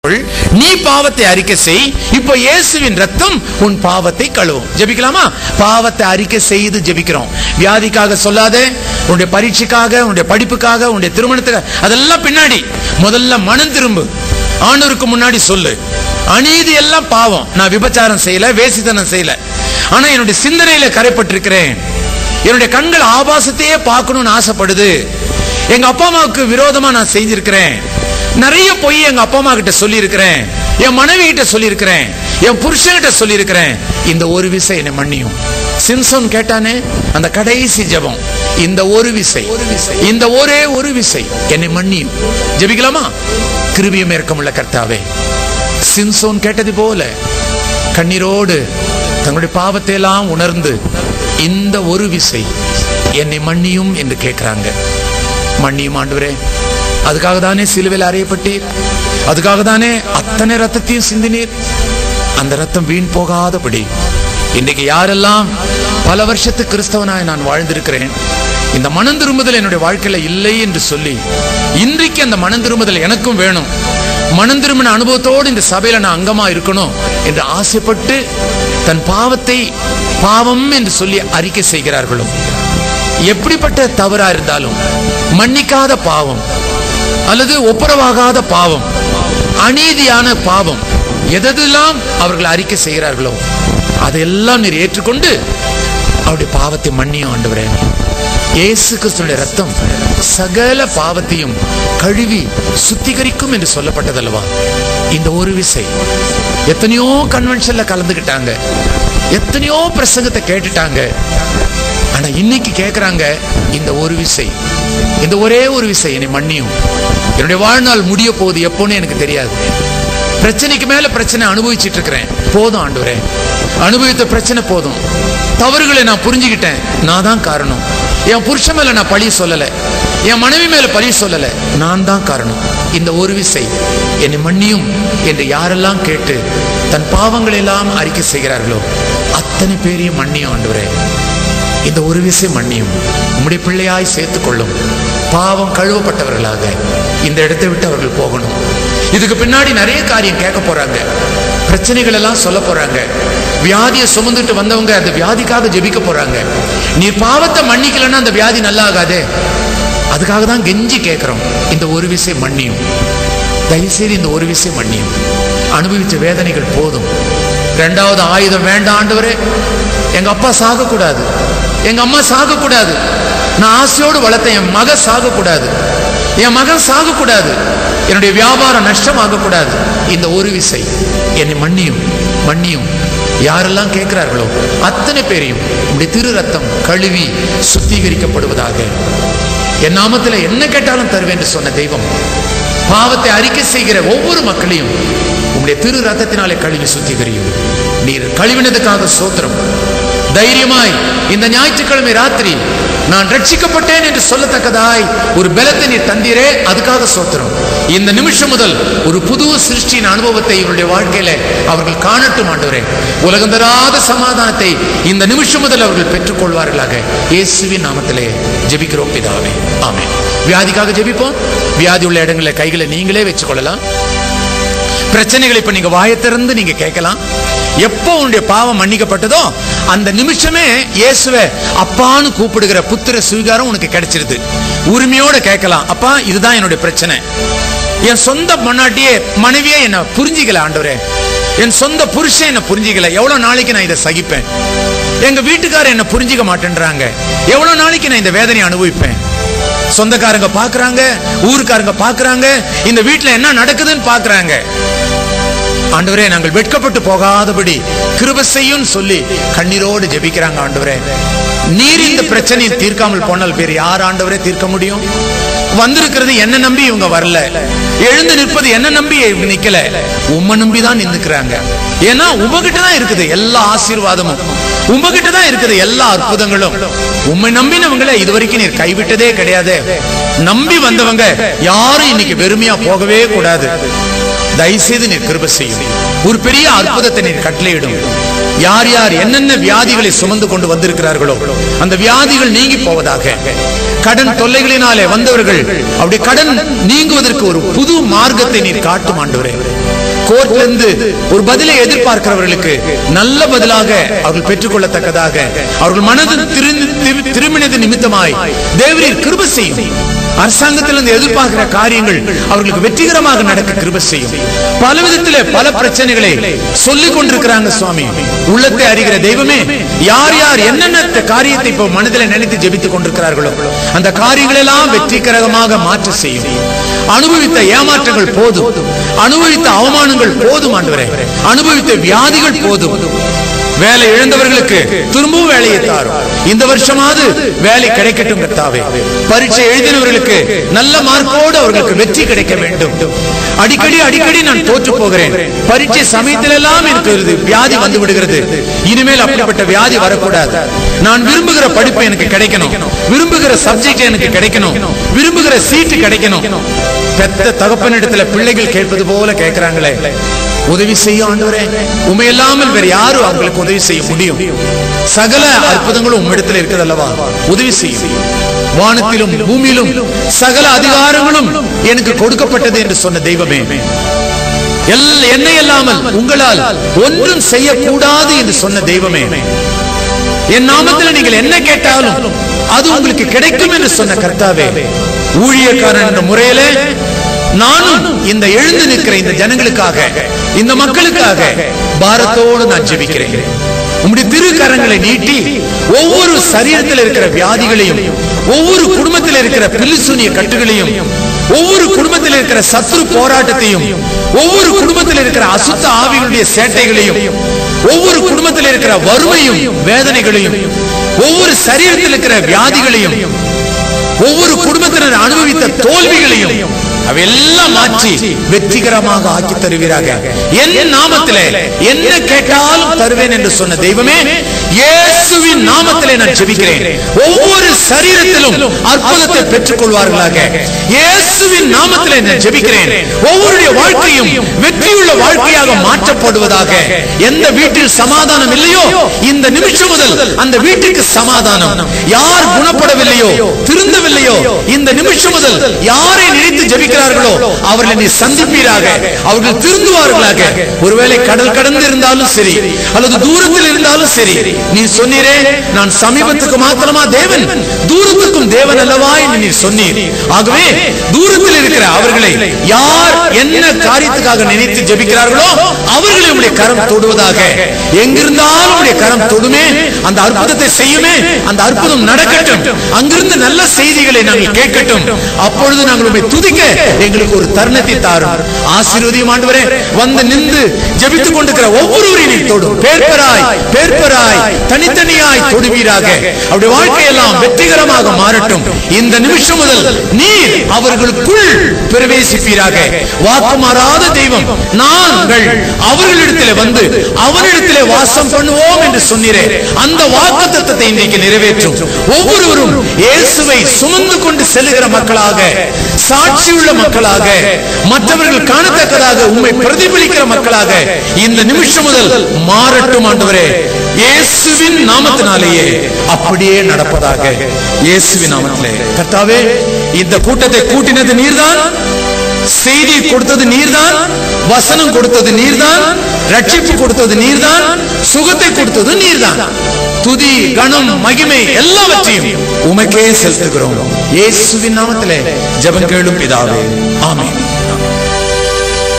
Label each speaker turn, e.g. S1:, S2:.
S1: கொள், நீ பாவத்தை அறிக்கை செய், இப்போ இயேசுவின் ரத்தம் உன் பாவத்தை கழுவும். ஜெபிக்கலாமா? பாவத்தை அறிக்கை செய்து ஜெபிக்கிறோம். வியாதிக்காக சொல்லாதே, உன்னுடைய பரீட்சைக்காக, உன்னுடைய படிப்புக்காக, உன்னுடைய திருமணத்துக்காக, அதெல்லாம் பின்னாடி. முதல்ல மனம் திரும்பு. ஆண்டவருக்கு முன்னாடி சொல்லு, அநீதி எல்லாம் பாவம். நான் விபச்சாரம் செய்யல, வேசித்தனம் செய்யல, ஆனா என்னுடைய சிந்தனையில கரைப்பட்டிருக்கிறேன். என்னுடைய கண்கள் ஆபாசத்தையே பார்க்கணும்னு ஆசைப்படுது. எங்க அப்பா அம்மாவுக்கு விரோதமா நான் செஞ்சிருக்கிறேன். நிறைய பொய் எங்க அப்பா அம்மா கிட்ட சொல்லி இருக்கிறேன், என் மனைவி கிட்ட சொல்லி இருக்கிறேன், என் புருஷன்கிட்ட சொல்லி இருக்கிறேன். இந்த ஒரு விசை என்னை மன்னியும். சிம்சோன் கேட்டானே அந்த கடைசி ஜெபம், இந்த ஒரு விசை, இந்த ஒரே ஒரு விசை என்னை மன்னியும். ஜெபிக்கலாமா? கிருபையும் இரக்கமுள்ள கர்த்தாவே, சிம்சோன் கேட்டது போல கண்ணீரோடு தங்களுடைய பாவத்தை எல்லாம் உணர்ந்து இந்த ஒரு விசை என்னை மன்னியும் என்று கேட்கிறாங்க. மன்னியும் ஆண்டவரே. அதுக்காக தானே சிலுவையில் அறையப்பட்டீர், அதுக்காக தானே அத்தனை ரத்தத்தையும் சிந்தினீர். அந்த ரத்தம் வீண் போகாதபடி இன்னைக்கு யாரெல்லாம் பல வருஷத்து கிறிஸ்தவனாய் நான் வாழ்ந்திருக்கிறேன், இந்த மனம் திரும்புதல் என்னுடைய வாழ்க்கையில இல்லை என்று சொல்லி இன்றைக்கு அந்த மனம் திரும்புதல் எனக்கும் வேணும், மனம் திரும்பின அனுபவத்தோடு இந்த சபையில நான் அங்கமா இருக்கணும் என்று ஆசைப்பட்டு தன் பாவத்தை பாவம் என்று சொல்லி அறிக்கை செய்கிறார்களோ, எப்படிப்பட்ட தவறா இருந்தாலும், மன்னிக்காத பாவம் அல்லது ஒப்புரவாகாத பாவம், அநீதியான பாவம், எதெல்லாம் அவர்கள் அறிக்கை செய்கிறார்களோ அதையெல்லாம் நீர் ஏற்றுக்கொண்டு அவருடைய பாவத்தை மன்னியும் ஆண்டவரே. இயேசு கிறிஸ்துவின் ரத்தம் சகல பாவத்தையும் கழுவி சுத்திகரிக்கும் என்று சொல்லப்பட்டதல்லவா? இந்த ஒரு விசை எத்தனையோ கன்வென்ஷன்ல கலந்துக்கிட்டாங்க, எத்தனையோ பிரசங்கத்தை கேட்டுட்டாங்க, ஆனா இன்னைக்கு கேட்கிறாங்க இந்த ஒரு விசை, இந்த ஒரே ஒரு விசை என்னை மன்னியும். என்னுடைய வாழ்நாள் முடிய போகுது எப்போன்னு எனக்கு தெரியாது, பிரச்சனைக்கு மேல பிரச்சனை அனுபவிச்சுட்டு இருக்கிறேன், போதும் ஆண்டவரே, அனுபவித்த பிரச்சனை போதும், தவறுகளை நான் புரிஞ்சுக்கிட்டேன், நான் தான் காரணம், என் புருஷன் மேல நான் பழி சொல்லல, என் மனைவி மேல பழி சொல்லல, நான் தான் காரணம், இந்த ஒரு விசை என்னை மன்னியும் என்று யாரெல்லாம் கேட்டு தன் பாவங்களை எல்லாம் அறிக்கை செய்கிறார்களோ அத்தனை பேரையும் மன்னியும் ஆண்டவரே. இந்த ஒரு விசை மன்னியும், உம்முடைய பிள்ளையாய் சேர்த்துக் கொள்ளும். பாவம் கழுவப்பட்டவர்களாக இந்த இடத்தை விட்டு அவர்கள் போகணும். இதுக்கு பின்னாடி நிறைய காரியம் கேட்க போறாங்க, பிரச்சனைகள் எல்லாம் சொல்ல போறாங்க, வியாதியை சுமந்துட்டு வந்தவங்க அந்த வியாதிக்காக ஜெபிக்க போறாங்க. நீ பாவத்தை மன்னிக்கலன்னா அந்த வியாதி நல்லா ஆகாதே, அதுக்காக தான் கெஞ்சி கேட்கிறோம், இந்த ஒரு விசை மன்னியும், தயவுசெய்து இந்த ஒரு விசை மன்னியும். அனுபவிச்ச வேதனைகள் போதும், இரண்டாவது ஆயுதம் வேண்டாம் ஆண்டவரே. எங்க அப்பா சாகக்கூடாது, எங்க அம்மா சாகக்கூடாது, நான் ஆசையோடு வளர்த்த என் மகன் சாகக்கூடாது, என் மகன் சாகக்கூடாது, என்னுடைய வியாபாரம் நஷ்டமாகக்கூடாது. இந்த ஒரு விசை என்னை மன்னியும் மன்னியும். யாரெல்லாம் கேட்கிறார்களோ அத்தனை பேரையும் உடைய திரு ரத்தம் கழுவி சுத்திகரிக்கப்படுவதாக. என் நாமத்தில் என்ன கேட்டாலும் தருவேன் என்று சொன்ன தெய்வம், பாவத்தை அறிக்கை செய்கிற ஒவ்வொரு மக்களையும் உம்முடைய திரு ரத்தத்தினாலே கழுவி சுத்திகரியும். நீர் கழுவினதுக்காக சோத்திரம். தைரியமாய் இந்த ஞாயிற்றுக்கிழமை ராத்திரி நான் ரட்சிக்கப்பட்டேன் என்று சொல்லத்தக்கதாய் ஒரு பலத்தை நீர் தந்தீரே, அதுக்காக சோத்திரம். இந்த நிமிஷம் முதல் ஒரு புது சிருஷ்டியின் அனுபவத்தை இவருடைய வாழ்க்கையில அவர்கள் காணட்டும் ஆண்டவரே. உலகம் தராத சமாதானத்தை இந்த நிமிஷம் முதல் அவர்கள் பெற்றுக் கொள்வார்களாக. இயேசுவின் நாமத்திலே ஜெபிக்கிறோம் பிதாவே, ஆமென். வியாதிக்காக ஜெபிப்போம். வியாதி உள்ள இடங்களில் கைகளை நீங்களே வச்சுக் கொள்ளலாம். பிரச்சனைகளை இப்ப நீங்க வாயத்திறந்து நீங்க கேட்கலாம். எப்போ உன்னுடைய பாவம் மன்னிக்கப்பட்டதோ அந்த நிமிஷமே இயேசுவை அப்பான்னு கூப்பிடுகிற புத்திர சுவீகாரம் உனக்கு கிடைச்சிருது. உரிமையோட கேட்கலாம், அப்பா இதுதான் என்னுடைய பிரச்சனை, என் சொந்த பொன்னாட்டியே மனைவியே என்ன புரிஞ்சிக்கல ஆண்டவரே, என் சொந்த புருஷன் என்ன புரிஞ்சிக்கல, எவ்வளவு நாளைக்கு நான் இதை சகிப்பேன், எங்க வீட்டுக்காரர் என்ன புரிஞ்சிக்க மாட்டேன்றாங்க, எவ்வளவு நாளைக்கு நான் இந்த வேதனை அனுபவிப்பேன், சொந்தக்காரங்க பாக்குறாங்க, ஊருக்காரங்க பாக்குறாங்க, இந்த வீட்டுல என்ன நடக்குதுன்னு பாக்குறாங்க. ஆண்டவரே நாங்கள் வெட்கப்பட்டு போகாதபடி கிருபை செய்யும் சொல்லி கண்ணீரோடு ஜெபிக்கிறாங்க. ஆண்டவரே நீர் இந்த பிரச்சனையை தீர்க்காமல் போனால் வேறு யார் ஆண்டவரே தீர்க்க முடியும்? வந்திருக்கிறது என்ன நம்பி இவங்க வரல, எழுந்து நிற்பது என்ன நம்பி நிக்கல, உம்மை நம்பிதான் நின்னுக்கிறாங்க. ஏன்னா உங்ககிட்ட தான் இருக்குது எல்லா ஆசீர்வாதமும், உங்ககிட்ட தான் இருக்குது எல்லா அற்புதங்களும். உம்மை நம்பினவங்களை இதுவரைக்கும் நீர் கைவிட்டதே கிடையாது. நம்பி வந்தவங்க யாரும் இன்னைக்கு வெறுமையா போகவே கூடாது. தயவுசெய்து நீர் கிருபை செய்யும், ஒரு பெரிய அற்புதத்தை நீர் கட்டளையிடும். யார் யார் என்னென்ன வியாதிகளை சுமந்து கொண்டு வந்திருக்கிறார்களோ அந்த வியாதிகள் நீங்கி போவதாக. கடன் தொல்லைகளினாலே வந்தவர்கள் அவருடைய கடன் நீங்குவதற்கு ஒரு புது மார்க்கத்தை நீர் காட்டும் ஆண்டவரே. கோர்ட்ல இருந்து ஒரு பதிலை எதிர்பார்க்கிறவர்களுக்கு நல்ல பதிலாக அவர்கள் பெற்றுக்கொள்ளத்தக்கதாக அவர்கள் மனது திரும்பினது நிமித்தமாய் தேவரீர் கிருபை செய்யும். அரசாங்கத்திலிருந்து எதிர்பார்க்கிற காரியங்கள் அவர்களுக்கு வெற்றிகரமாக நடக்க கிருபை செய்யும். பல விதத்திலே பல பிரச்சனைகளை சொல்லிக் கொண்டிருக்கிறாங்க சுவாமி. உள்ளத்தை அறிகிற தெய்வமே, யார் யார் என்னென்ன காரியத்தை இப்போ மனதில் நினைத்து ஜெபித்துக் கொண்டிருக்கிறார்களோ அந்த காரியங்கள் எல்லாம் வெற்றிகரமாக மாற்ற செய்யும். அனுபவித்த ஏமாற்றங்கள் போதும், அனுபவித்த அவமானங்கள் போதும் ஆண்டவரே, அனுபவித்த வியாதிகள் போதும். வேலை இழந்தவர்களுக்கு திரும்பவும் வேலையை தாரும். இந்த வருஷமாவது வேலை கிடைக்கட்டும் கர்த்தாவே. பரீட்சை எழுதினவர்களுக்கு நல்ல மார்க்கோடு அவர்களுக்கு வெற்றி கிடைக்க வேண்டும். அடிக்கடி நான் தோற்று போகிறேன், பரீட்சை சமயத்தில் எல்லாம் எனக்கு வியாதி வந்து விடுகிறது. இனிமேல் அப்படிப்பட்ட வியாதி வரக்கூடாது. நான் விரும்புகிற படிப்பு எனக்கு கிடைக்கணும், விரும்புகிற சப்ஜெக்ட் எனக்கு கிடைக்கணும், விரும்புகிற சீட்டு கிடைக்கணும். பெத்த தகப்பனிடத்துல பிள்ளைகள் கேட்பது போல கேட்கிறாங்களே, உதவி செய்ய ஆண்டவரே. உண்மையில்லாமல் வேற யாரும் அவங்களுக்கு உதவி செய்ய முடியும்? சகல அற்புதங்களும் உம்மிடத்தில் இருக்கிறது அல்லவா? உதவி செய்யும். வானத்திலும் பூமியிலும் சகல அதிகாரங்களும் எனக்கு கொடுக்கப்பட்டது என்று சொன்ன தெய்வமே, என்னை இல்லாமல் உங்களால் ஒன்றும் செய்யக்கூடாது என்று சொன்ன தெய்வமே, என் நாமத்தில் நீங்கள் என்ன கேட்டாலும் அது உங்களுக்கு கிடைக்கும் என்று சொன்ன கர்த்தாவே, ஊழியக்காரன் என்ற முறையிலே நானும் இந்த எழுந்து நிற்கிற இந்த ஜனங்களுக்காக, இந்த மக்களுக்காக பாரத்தோடு நான் ஜெபிக்கிறேன். உம்முடைய திருக்கரங்களை நீட்டி ஒவ்வொரு சரீரத்தில் இருக்கிற வியாதிகளையும், ஒவ்வொரு குடும்பத்தில் இருக்கிற பில்லிசூனிய கட்டுகளையும், ஒவ்வொரு குடும்பத்தில் இருக்கிற சத்துரு போராட்டத்தையும், ஒவ்வொரு குடும்பத்தில் இருக்கிற அசுத்த ஆவிகளுடைய சேட்டைகளையும், ஒவ்வொரு குடும்பத்தில் இருக்கிற வறுமையும் வேதனைகளையும், ஒவ்வொரு சரீரத்தில் இருக்கிற வியாதிகளையும், ஒவ்வொரு குடும்பத்தினர் அனுபவித்த தோல்விகளையும் அவையெல்லாம் மாற்றி வெற்றிகரமாக ஆக்கி தருவீராக. என் நாமத்திலே என்ன கேட்டாலும் தருவேன் என்று சொன்ன தெய்வமே, இயேசுவின் நாமத்திலே நான் ஜெபிக்கிறேன். ஒவ்வொரு சரீரத்திலும் அற்புதத்தை பெற்றுக் கொள்வார்களாக. இயேசுவின் நாமத்திலே நான் ஜெபிக்கிறேன். ஒவ்வொருடைய வாழ்க்கையும் வெற்றியுள்ள வாழ்க்கையாக மாற்றப்படுவதாக. எந்த வீட்டில் சமாதானம் இல்லையோ இந்த நிமிஷம் முதல் அந்த வீட்டுக்கு சமாதானம். யார் குணப்படவில்லையோ, திருந்தவில்லையோ, இந்த நிமிஷம் முதல் யாரை நினைத்து ஜெபிக்கிறார்களோ அவர்களை நீ சந்திப்பீராக. அவர்கள் திருந்துவார்களாக. ஒருவேளை கடல் கடந்து இருந்தாலும் சரி, அல்லது தூரத்தில் இருந்தாலும் சரி, நீ சொன்னீரே நான் சமீபத்துக்கு மாத்திரமா தேவன், தூரத்துக்கும் தேவன் அல்லவா என்று நீ சொன்னீர். ஆகவே தூரத்தில் இருக்கிற அவர்களை யார் என்ன காரியத்துக்காக நினைத்து ஜெபிக்கிறார்களோ அவர்களை உடைய கரம் தொடுவதாக. எங்கிருந்தாலும் உடைய கரம் தொடுமே, அந்த அற்புதத்தை செய்யுமே, அந்த அற்புதம் நடக்கட்டும். அங்கிருந்து நல்ல செய்திகளை நாங்கள் கேட்கட்டும். அப்பொழுது நாங்கள் உம்மை துதிக்க எங்களுக்கு ஒரு தருணத்தை தாரும். ஆசீர்வதியும் ஆண்டவரே. வந்து நின்று ஜெபித்துக் கொண்டிருக்கிற ஒவ்வொருவரையும் தொடும். பேர்பராய் தனித்தனியாய் தொடுவீராக. அவருடைய வாழ்க்கையெல்லாம் வெற்றிகரமாக மாறட்டும். இந்த நிமிஷம் முதல் நீர் அவர்களுக்குள் பிரவேசிப்பீராக. வாக்கு மாறாத தெய்வம், நாங்கள் அவர்களிடத்திலே வந்து அவரிடத்திலே வாசம் பண்ணுவோம் என்று சொன்னீரே, அந்த வாக்குத்தத்தத்தை இன்றைக்கு நிறைவேற்றும். ஒவ்வொருவரும் இயேசுவை சுமந்து கொண்டு செல்லுகிற மக்களாக, சாட்சியுள்ள மக்களாக, மற்றவர்கள் காணத்தக்கதாக உம்மை பிரதிபலிக்கிற மக்களாக இந்த நிமிஷம் முதல் மாறட்டும் ஆண்டவரே. இயேசுவின் நாமத்தினாலேயே அப்படியே நடப்பதாக. இயேசுவின் நாமத்திலே கர்த்தாவே, இந்த கூட்டத்தை கூட்டினது நீர்தான், செய்தி கொடுத்தது நீர்தான், வசனம் கொடுத்தது நீர்தான், ரட்சிப்பு கொடுத்தது நீர்தான், சுகத்தை கொடுத்தது நீர்தான். துதி கணம் மகிமை எல்லாவற்றையும் உமக்கே செலுத்துகிறோம். இயேசுவின் நாமத்திலே ஜெபம் கேளும் பிதாவே, ஆமென்.